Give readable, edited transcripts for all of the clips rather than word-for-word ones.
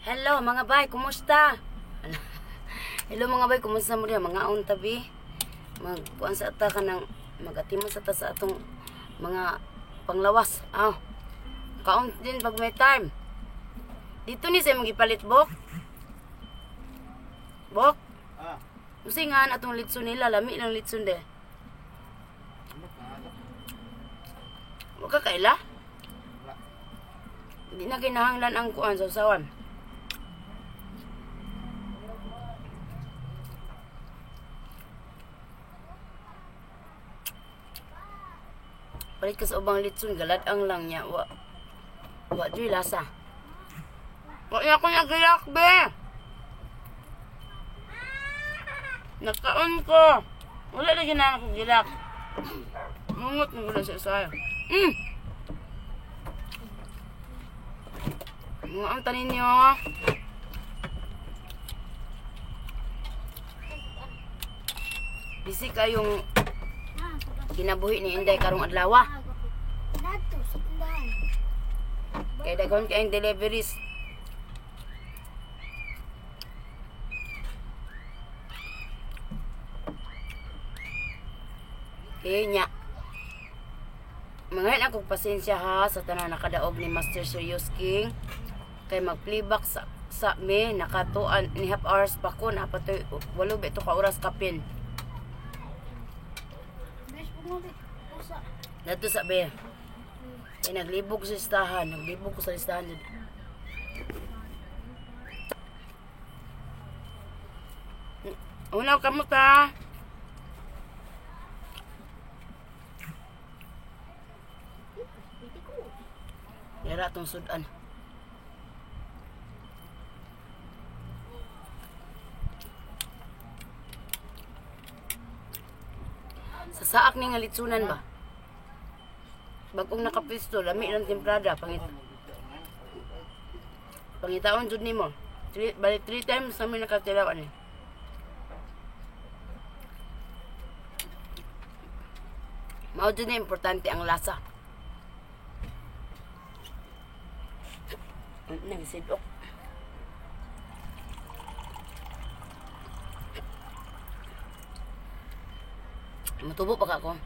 Hello mga bay, kumusta? Hello mga bay, kumusta mo rin? Mga tabi. Magkuan sa ata ka ng magatimos sa ata sa atong mga panglawas. Kaon din pag may time. Dito ni sa magipalit bok. Bok. Usingan atong litson nila, lami ng litson de. Wag ka kaila? Hindi na kinahanglan ang kuan sa usawan. Palit ka sa ubang litson, galadang lang niya. Wa joy lasa. Wa niya ko nagiyak, be. Nakaon ko. Wala na ginaan ko gilak. Mungot na gula sa isayo. Mga ang tanin niyo. Bisi kayong kinabuhi ni Inday karong adlaw. Kaya dagon kayong deliveries. Kaya niya. Mangayon akong pasensya ha sa tanan nakadaog ni Master Serious King. Kay mag-playback sa me nakatuan ni half hours pa ko na patoy 8 beto ka oras kapin. Dato sa be. Kay naglibog sa listahan, naglibog ko sa listahan dito. Unaw kamuta. Yara tong sudan. Sa saak ni nga litsunan ba? Bagong nakapisto, lami ng temprada, pangitaon jud nimo. Balik 3 times namin nakatilawan eh. Mao jud na importante ang lasa. Nagsidok. Matubo pa ka ko.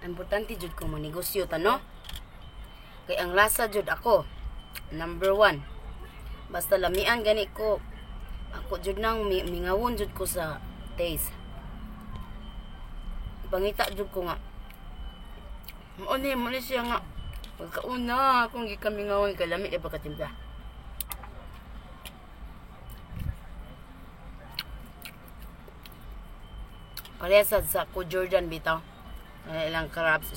Importante jud ko manegosyo ta no. Kay ang lasa jud ako number 1. Basta lamian gani ko. Ako jud nang mingawon jud ko sa taste. Pangita jud ko nga. Mo ni siya nga. Pagkauna kung gikami ngawon kay lami ay pagkatimpla. Parehas sa ko Jordan bitaw. Ilang crabs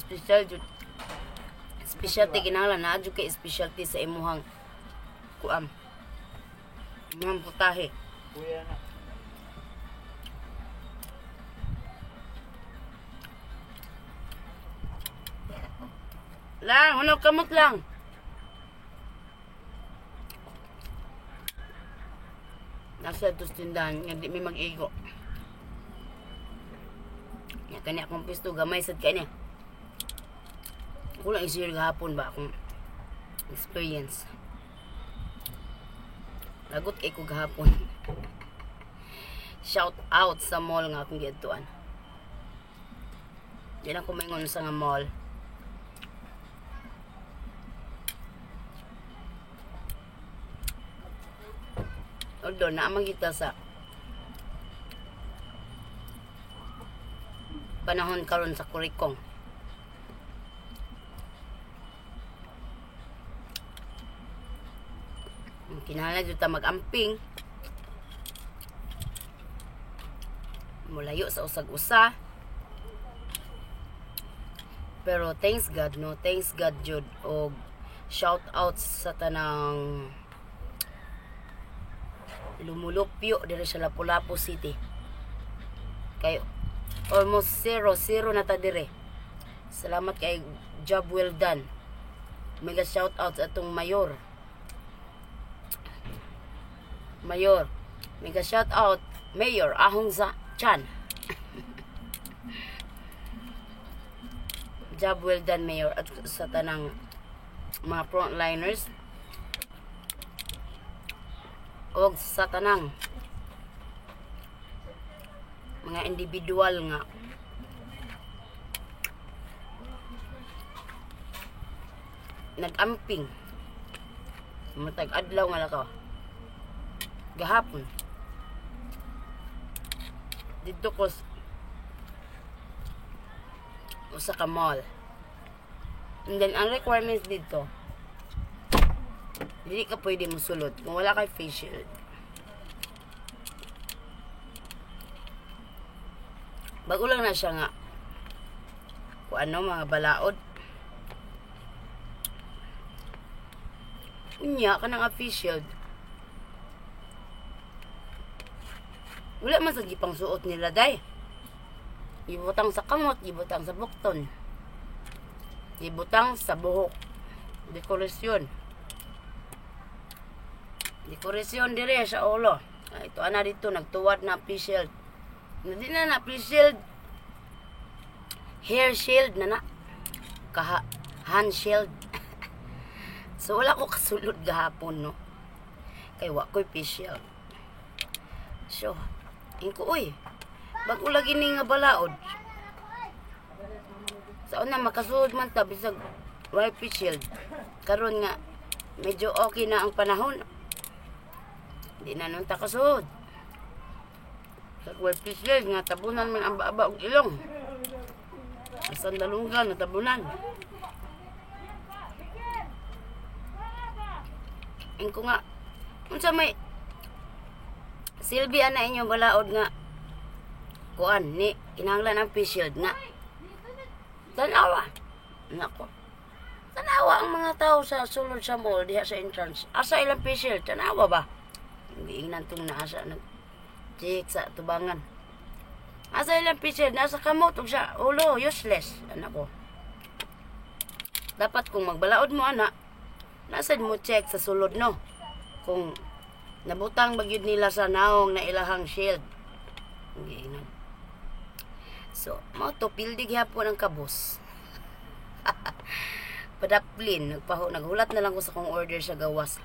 specialty kinahanglan na adyo kay specialty sa imuhang kuam. Imuhang putahe. Lang, hunaw kamot lang. Nasa tos tindahan, hindi may mag-igo. Nga kanya akong pisto, gamay sad kanya. Ako lang isir gahapon ba akong experience. Lagot kay ko gahapon. Shout out sa mall nga akong giadtuan. Di na ko maingon sa nga mall. Although naamang kita sa panahon karon sa Kurikong. Kinahanglan jud ta mag-amping. Mulayo sa usag-usa. Pero thanks God, no? Thanks God jud og shout out sa tanang lumulupyo diri sa Lapu-Lapu City. Kay almost 0 na ta dire. Salamat kay job well done. Mega shout out sa atong mayor. Mega shout out Mayor Ahong Chan. Job well done, Mayor, at sa tanang mga frontliners o sa tanang mga individual nga nag-amping matag adlaw nga lakaw gahapon dito ko sa mall. And then ang requirements dito hindi ka pwede musulot kung wala kay face shield. Bago lang na siya nga kung ano mga balaod unya ka ng face shield wala man sa gipang suot nila day. Ibutang sa kamot, ibutang sa bukton, ibutang sa buhok. Dekorasyon dire sa ulo. Ito ana dito nagtuwad na face shield. Hindi na face shield, hair shield na hand shield. So wala ko kasulod gahapon no. Kay wa ko'y face shield. So ingko uy bago lagi ni nga balaod. Sa una makasuod man ta bisag way face shield. Karon nga medyo okay na ang panahon. Di na nun ta kasuod. Sa way face shield nga tabunan man ang baba og ilong. Asan dalunggan na tabunan. Ingko nga unsa may silbi ana inyong balaod nga kuan ni kinahanglan ang face shield nga tanawa nako tanawa ang mga tao sa sulod sa mall diha sa entrance asa ilang face shield tanawa ba hindi ingnan tong naasa nag check sa tubangan asa ilang face shield nasa kamot ug sa ulo useless anako dapat kung magbalaod mo ana nasad mo check sa sulod no kung nabutang bagyod nila sa naong na ilahang shield hindi ingnan. So, mao to pildig hapon ang kabos. Padaplin, naghulat na lang ko sa kong order sa gawas.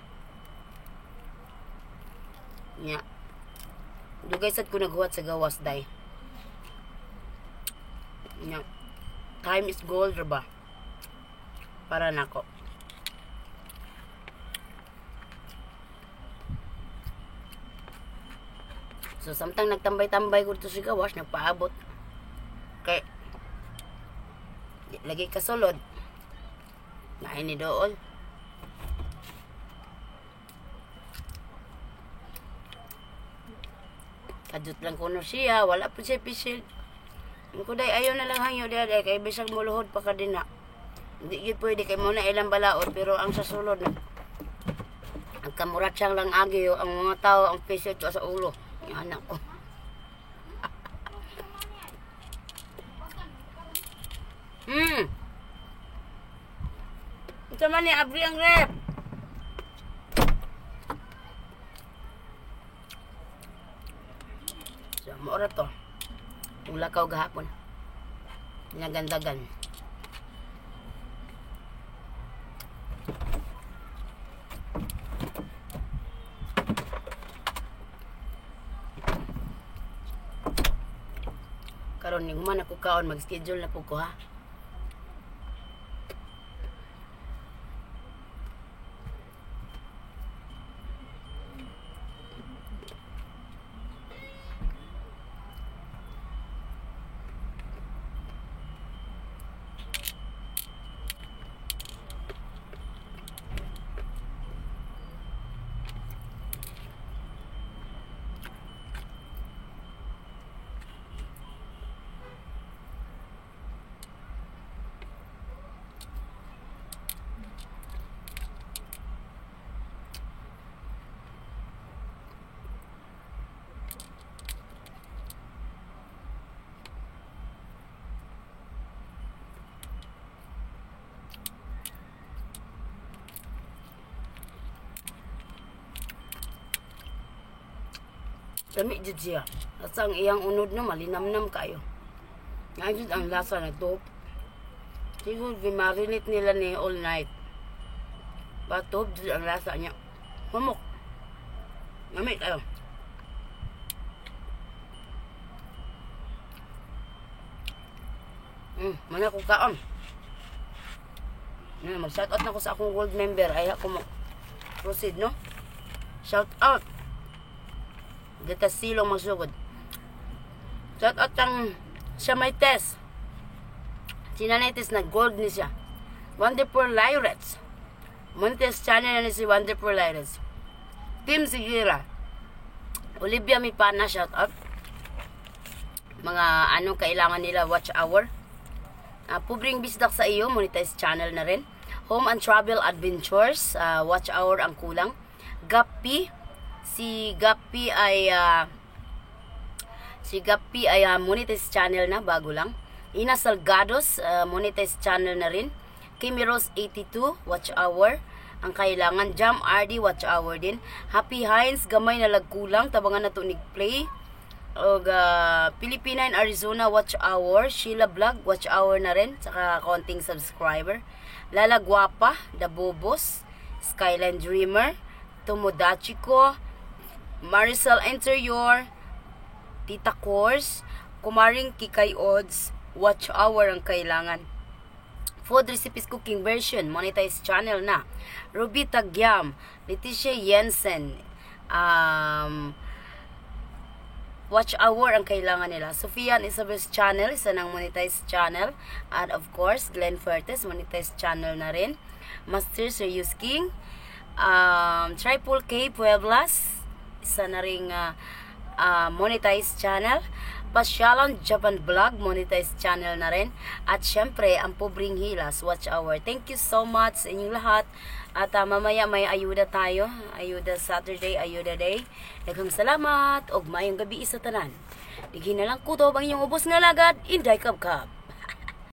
Nya. Dugay sad ko naghuwat sa gawas day. Nya. Time is gold ra ba? Para nako. So, samtang nagtambay-tambay ko dito sa gawas, nagpaabot. Kay lagi kasulod na ini dool kadut lang kuno siya wala po siya pisil ko day ayaw na lang hangyo day kay bisag muluhod pa ka din na hindi gid pwede kay muna ilang balaod pero ang sa sulod na ang kamurat siyang lang agyo ang mga tao ang pisil to sa ulo yung anak ko. Ito man ni abri ang rep. So, maura to. Yung lakaw gahapon. Nagandagan. Karon ni human ako kaon mag-schedule na po ko ha. Dami jud siya. At ang iyang unod no malinamnam kayo. Nga jud ang lasa na top. Siguro gimarinate nila ni all night. Batop jud ang lasa niya. Humok. Nami kayo. Mana ko kaon. Mag-shout out na ko sa akong gold member. Ay ako mo proceed, no? Shout out. Dito silong magsugod. Shout out ang siya may test. Sinanitis na gold ni siya. Wonderful Lyrettes. Montes channel na si Wonderful Lyrettes. Team Sigira. Olivia Mipana, shout out. Mga anong kailangan nila, watch hour. Pubring bisdak sa iyo, monetize channel na rin. Home and Travel Adventures, watch hour ang kulang. Gappy, si Gappy ay monetize channel na, bago lang. Ina Salgados, monetize channel na rin. Kimi Rose 82, watch hour ang kailangan. Jam RD, watch hour din. Happy Hines, gamay na lagkulang, tabangan na to play. Og Philippine Arizona, watch hour. Sheila Vlog, watch hour na rin, saka konting subscriber. Lala Guapa, The Bobos, Skyline Dreamer, Tomodachiko, Maricel Interior, Tita Course, Kumaring Kikay Odds, watch hour ang kailangan. Food Recipes Cooking Version, monetize channel na. Ruby Tagyam, Leticia Jensen, watch hour ang kailangan nila. Sofia and Isabel's channel, isa ng monetized channel. And of course, Glenn Fuertes, monetized channel na rin. Master Serious King, Triple K Pueblas, isa na ring monetized channel. Pasyalan Japan Vlog, monetized channel na rin. At syempre, ang Pobring Hilas, watch hour. Thank you so much sa inyong lahat. At mamaya may ayuda tayo. Ayuda Saturday, ayuda day. Daghang salamat. Og mayong gabi sa tanan. Dighin na lang kutob ang inyong ubos nga lagad. Inday Kap Kap.